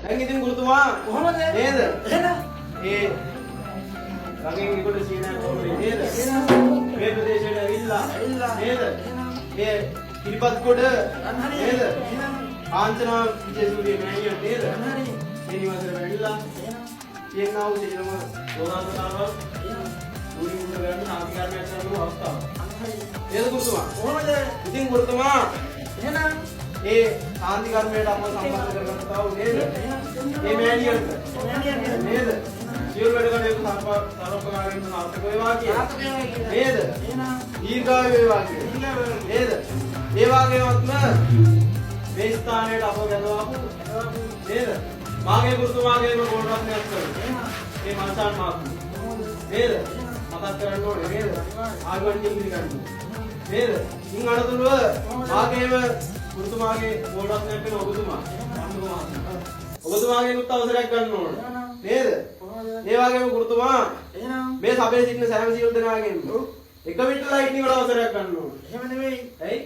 දැන් ඉතින් ගුරුතුමා කොහොමද නේද? එහෙනම් ඒ ගඟෙන් ඉක්කොට සීනක් කොහොමද නේද? මේ ප්‍රදේශයට ඇවිල්ලා නේද? මේ කිරිපත් කොට නේද? ආන්තනා විජේසූරිය මෑණියෝ නේද? මේ නිවසට ඇවිල්ලා කියනවා උදේටම ගෝදාසනාවක් උඩින් උඩ ගන්න නාටිකර්මයක් කරන අවස්ථාව. නේද ගුරුතුමා? කොහොමද ඉතින් ගුරුතුමා එහෙනම් ඒ සාන්ති කර්මයට අපව සම්බන්ධ කරගන්නවා නේද? මේ මෑණියන්ට නේද? සියලු වැඩ කටයුතු සර්වපකාරයෙන් සාර්ථක වේවා කියලා. නේද? දීර්ඝායු වේවා කියලා. නේද? ඒ වගේමත්ම මේ ස්ථානයට අපව ගැනවාපු නේද? මාගේ ගුරුතුමාගේම ගෝල් රත්නයක් කරනවා. මේ මල්සාන් මාත්තු. නේද? මතක් කරගන්න ඕනේ නේද? ආගමන් දෙන්නේ ගන්න. නේද? ඉන් අනතුරුව මාගේම ගුරුතුමාගේ ගෝල් රත්නයක් වෙන ඔබතුමා. ඔබතුමාගෙන් උත් අවසරයක් ගන්න ඕනේ. නේද? ඒ වගේම ගුරුතුමා එහෙනම් මේ සභාවේ සිටින සෑම සියලු දෙනාගෙන් එක මිනිත්තු ලයිට් වල අවසරයක් ගන්න ඕනේ. එහෙම නෙවෙයි ඇයි?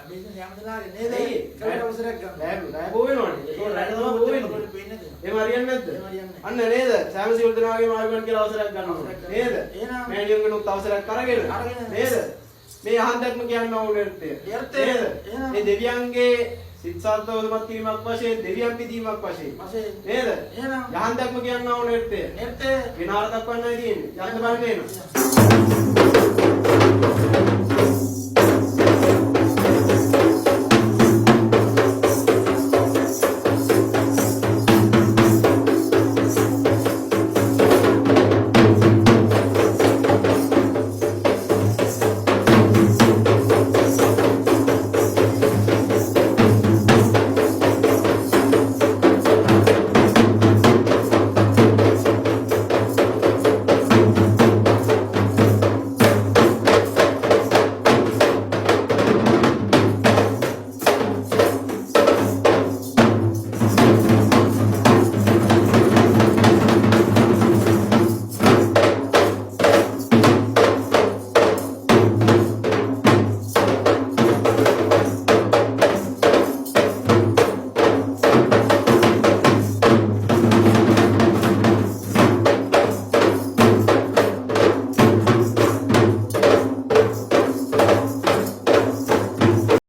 අපි ඉතින් හැම දෙනාගේ නේද ඇයි? ඒකට අවසරයක් ගන්න රෑ බෝ වෙනවනේ. ඒක රෑ තමයි බෝ වෙන්නේ. එහෙම හරියන්නේ නැද්ද? අන්න නේද? සෑම සියලු දෙනාගේම ආයුබෝවන් කියලා අවසරයක් ගන්න ඕනේ. නේද? එහෙනම් මෑණියන්ගෙන් උත් අවසරයක් අරගෙන නේද? මේ අහන්දක්ම කියන්න ඕනේ එර්ථය. නේද? එහෙනම් මේ දෙවියන්ගේ සිත සාර්ථකවමත් කිරීමක් වශයෙන් දෙවියන් පිදීමක් වශයෙන් නේද? එහෙනම් යහන්දක්ම කියන්න ඕනේ එර්ථය විනාර දක්වන්නයි තියෙන්නේ. යන්න බලන්න එනවා.